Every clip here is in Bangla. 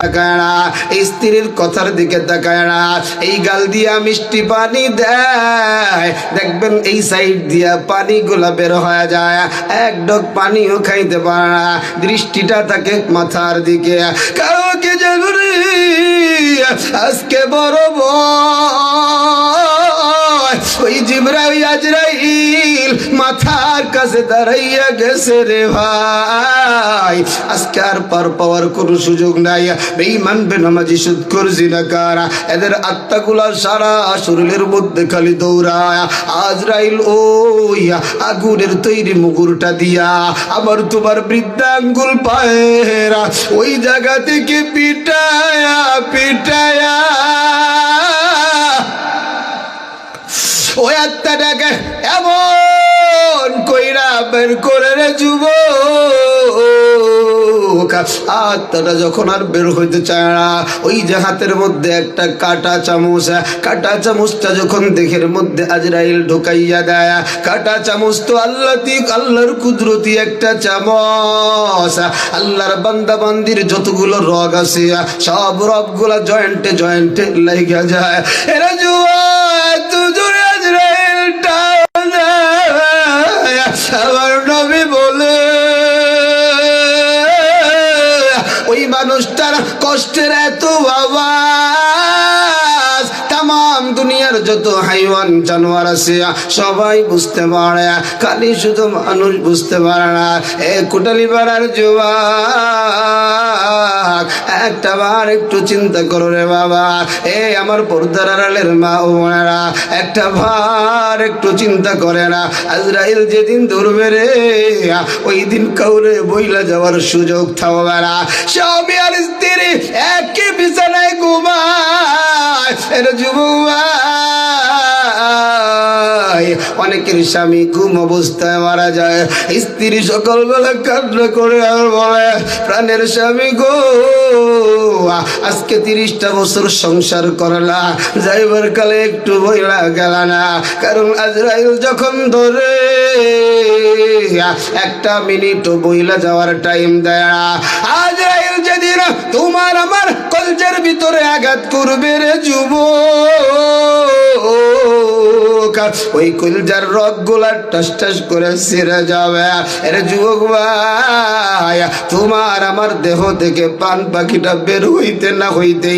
তাকায় না, স্ত্রীর কথার দিকে তাকায় না, এই গাল দিয়া মিষ্টি পানি দেয়, দেখবেন এই সাইড দিয়া পানিগুলা বের হয়ে যায়, এক ডগ পানিও খাইতে পারে না, দৃষ্টিটা থাকে মাথার দিকে। কাউকে জাগরে আজকে বড় ওই জিবরাইল আজরাইল মাথার কাছে দাঁড়াইয়া গেছে রে ভাই, আজকে আর পার পাওয়ার কোনো সুযোগ নাই। বেঈমান বেনামাজি সুদখোর জিনাকার এদের আত্মাগুলা সারা শরীরের মধ্যে খালি দৌড়ায়। আজরাইল ওই আগুনের তৈরি মুগুরটা দিয়া আমার তোমার বৃদ্ধাঙ্গুল পায়েরা ওই জায়গা থেকে পিটায়া পিটায়া ওই আত্মাটাকে এমন কইরা বের করে রে যুবক, আত্মাটা যখন আর বের হইতে চায় না, ওই যে হাতের মধ্যে একটা কাটা চামচ, কাটা চামচটা যখন দেহের মধ্যে আজরাইল ঢুকাইয়া দেয়, কাটা চামচ তো আল্লাহর কুদরতি একটা চামচ, আল্লাহর বান্দা বান্দির যতগুলো রগ আছে সব রগগুলা জয়েন্টে জয়েন্টে লাগা যায়। এরা যুবক তুজুরে আমার নবী বলে ওই মানুষটার কষ্টের এত আওয়াজ তামাম দুনিয়ার যত হাইওয়ান জানোয়ার আছে সবাই বুঝতে পারে, খালি শুধু মানুষ বুঝতে পারে না। এ কোটালি পাড়ার যুবক একটা বার একটু চিন্তা করো রে বাবা, এ আমার পর্দার আড়ালের মা ও বোনেরা একটা বার একটু চিন্তা করে না, আজরাইল যেদিন ধরবে রে ওই দিন কাউরে বইলা যাওয়ার সুযোগ থাকবে না। স্বামী আর স্ত্রী একই বিছানায় ঘুমায়। এর যুবক অনেকের স্বামী ঘুম অবস্থায় মারা যায়, স্ত্রী সকালবেলা কান্না করে আর বলে প্রাণের স্বামী গো আজকে 30টা বছর সংসার করলা, যাইবার কালে একটু বইলা গেল না, কারণ আজরাইল যখন ধরে একটা মিনিটও বইলা যাওয়ার টাইম দেয় না। আজরাইল যেদিন তোমার আমার কলজের ভিতরে আঘাত করবে রে যুবক, ওই কলজার রগ গুলা টাস টাস করে ছিঁড়ে যাবে। এর যুবক ভাই তোমার আমার দেহ থেকে প্রাণ পাখিটা বের হইতে না হইতে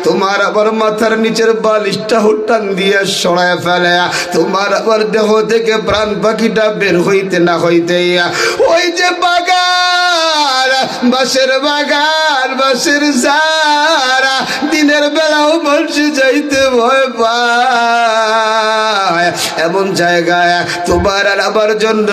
তোমার আবার মাথার নিচের বালিশটা টান দিয়ে সরায় ফেলে, তোমার আবার দেহ থেকে প্রাণ পাখিটা বের হইতে না হইতে ওই যে বাগান বাঁশের বাগান বাঁশের সারা দিনের বেলাও মানুষ যাইতে ভয় পায়, এমন জায়গায় তোমার আর আমার জন্য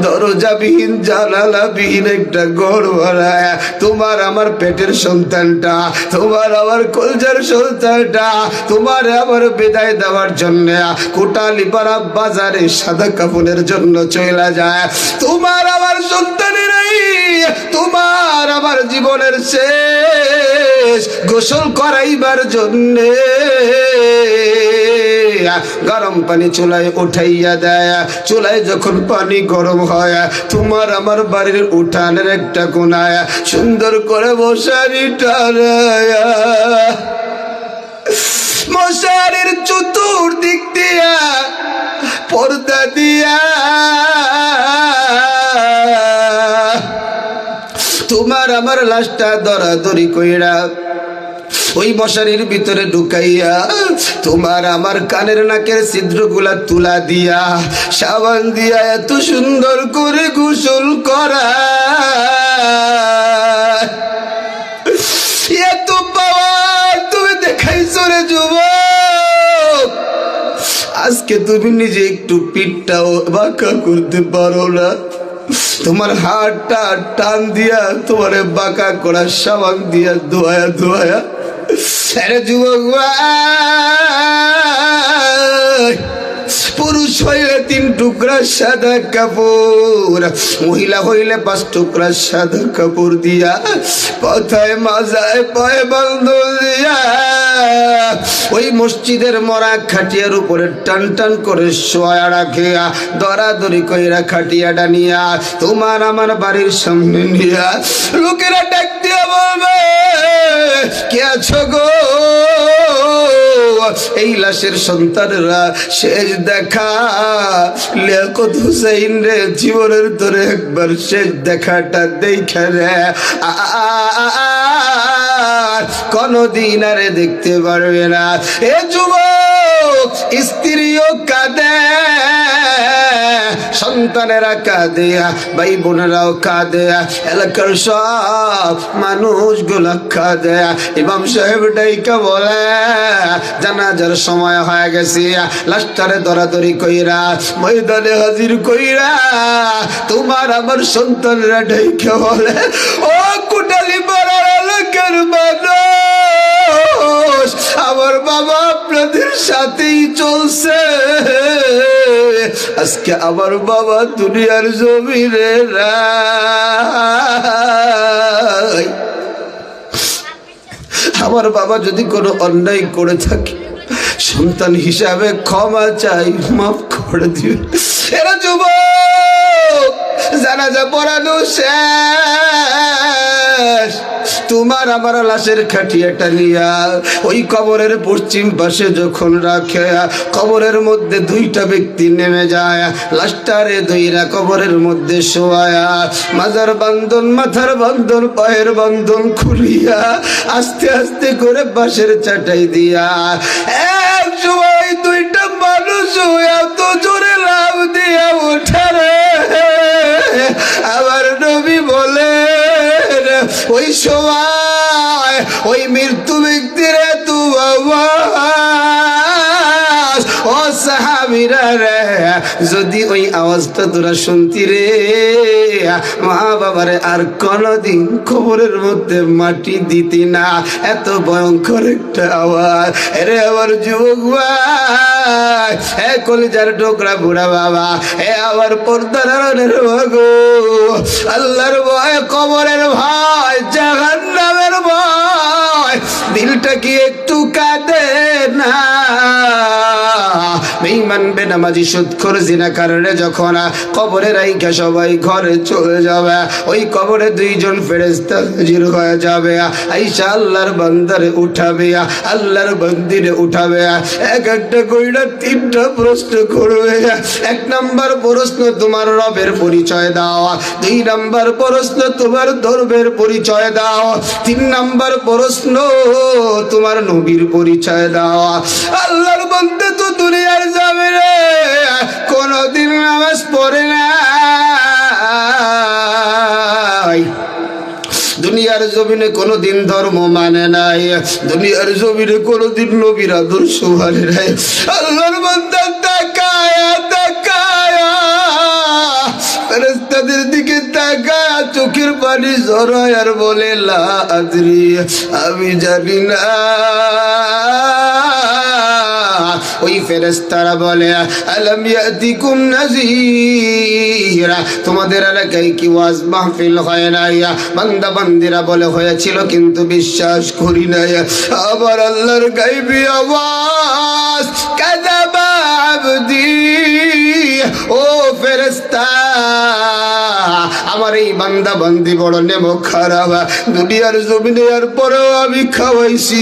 দরজাবিহীন জানালাবিহীন একটা ঘর বানায়, তোমার আমার পেটের সন্তানটা তোমার আমার কলজার সন্তানটা তোমার আমার বিদায় দেওয়ার জন্য কোটালীপাড়া বাজারে সাদা কাপড়ের জন্য চলে যায়, তোমার আমার সন্তানেরাই তোমার আমার জীবনের শেষ গোসল করাইবার জন্যে গরম পানি চুলায় উঠাইয়া দেয়। চুলায় যখন পানি গরম হয় তোমার আমার বাড়ির উঠানের একটা কোনায় সুন্দর করে মশারি টানায়া, মশারির চতুর্দিক দিয়া পর্দা দিয়া তোমার আমার লাশটা দরাদরি কইরা ওই মশারির ভিতরে ঢুকাইয়া তোমার আমার কানের নাকের ছিদ্রগুলা তুলা দিয়া সাবান দিয়া এত সুন্দর করে গোসল করা, এত পাওয়ার তুমি দেখাইছো রে যুবক, আজকে তুমি নিজে একটু পিঠটাও বাঁকা করতে পারো না, তোমার হাতটা টান দিয়া তোমার বাঁকা করা সাবান দিয়া ধোয়া ধোয়া। আরে যুবক পুরুষ হইলে 3 টুকরা সাদা কাপড়, মহিলা হইলে 5 টুকরা সাদা কাপড় দিয়া, পাথায় মাজায় পায়ে বান্ধন দিয়া ওই মসজিদের মরা খাটিয়ার উপরে টান টান করে শোয়া রাখে, দরাদরি কইরা খাটিয়াটা নিয়া তোমার আমার বাড়ির সামনে নিয়া লোকেরা ডাক দিয়া বলবে, কে আছো গো? এই লাশের সন্তানরা শেষ দেখা লিয়াকত হুসাইন রে, জীবনের তোরে একবার শেষ দেখাটা দেখে রে কোনদিন আরে দেখতে পারবে না। এ যুবক, স্ত্রীও কাঁদে, সন্তানেরা কাঁদে, ভাই বোনেরাও কাঁদে, এলাকার সব মানুষগুলা কাঁদে। ইমাম সাহেব ডাইকা বলে, জানাজার সময় হয়ে গেছে, লাশটারে দরাদরি কইরা ময়দানে হাজির কইরা তোমার আমার সন্তানরা ডাইকা বলে, ও কুটালি পাড়ার এলাকার মানুষ, আমার বাবা আপনাদের সাথেই চলছে, আজকে আমার বাবা দুনিয়ার জমিনে নাই। আমার বাবা যদি কোনো অন্যায় করে থাকে, সন্তান হিসাবে ক্ষমা চাই, মাফ করে দিও। এরা যুবক, জানাজা পড়ানো শেষ, তোমার আমার লাশের খাটিয়াটা নিয়া ওই কবরের পশ্চিম পাশে যখন রাখে, কবরের মধ্যে 2টা ব্যক্তি নেমে যায়, লাশটারে ধইরা কবরের মধ্যে শোয়া, মাজার বান্ধন, মাথার বান্ধন, পায়ের বান্ধন খুলিয়া আস্তে আস্তে করে বাঁশের চাটাই দিয়া এক সময় 2টা মানুষ এত জোরে লাফ দিয়া ওঠে রে, আমার নবী বলে ওই সময় ওই মৃত্যু ব্যক্তির তু আওয়াজ, ও সাহাবীরা রে, যদি ওই আওয়াজটা তোরা শুনতি রে, মা বাবারে আর কোনদিন কবরের মধ্যে মাটি দিতি না, এত ভয়ঙ্কর একটা আওয়াজ। এরে আমার যুবক ভাই, হে কলিজার টুকরা বুড়া বাবা, হে আমার পর্দার ভাগো, আল্লাহর ভয়, কবরের ভয়, জাহান্নামের ভয়, দিলটা কি একটু কাঁদে না? বেঈমান বেনামাজি সুদখোর জিনাকাররে যখন কবরে রাইখা সবাই ঘরে চলে যাবে, ওই কবরে 2জন ফেরেশতা হাজির হয়ে যাবে, আইসা আল্লাহর বান্দারে উঠাবে, আল্লাহর বান্দিরে উঠাবে, এক একটা কইরা 3টা প্রশ্ন করবে। 1 নাম্বার প্রশ্ন, তোমার রবের পরিচয় দাও। 2 নাম্বার প্রশ্ন, তোমার ধর্মের পরিচয় দাও। 3 নাম্বার প্রশ্ন, তোমার নবীর পরিচয় দাও। আল্লাহর বান্দা তো দুনিয়ার যাবে রে, কোনদিন নামাজ পড়ে না, দুনিয়ার জমিনে কোনদিন ধর্ম মানে নাই, দুনিয়ার জমিনে কোনদিন নবীর আদর্শ মানে নাই। আল্লাহর বান্দা তাকায়া তাকায়া ফেরেশতাদের দিকে তাকায়া চোখের পানি ঝরায় আর বলে, লা আদরি, আমি জানি না। ওই ফেরেশতারা বলে, আলাম ইয়াতিকুম নাযীরা, তোমাদের এলাকায় কি ওয়াজ মাহফিল হয় নাই? বান্দা বান্দিরা বলে, হয়েছিল কিন্তু বিশ্বাস করি নাই। আবার আল্লাহর গায়বী আওয়াজ, কাযাবা আবদি, ও ফেরেশতা, আমার এই বান্দা বান্দি বড় নেমো খারাপ, দুনিয়ার জমিনে আর পরেও আমি খাওয়াইছি,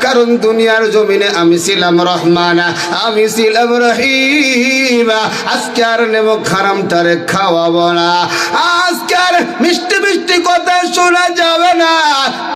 কারণ দুনিয়ার জমিনে আমি ছিলাম রহমান, আমি ছিলাম রহিম, আজকে আর নেমো খারামটারে খাওয়াবো না, আজকে আর মিষ্টি মিষ্টি কথা শোনা যাবে না।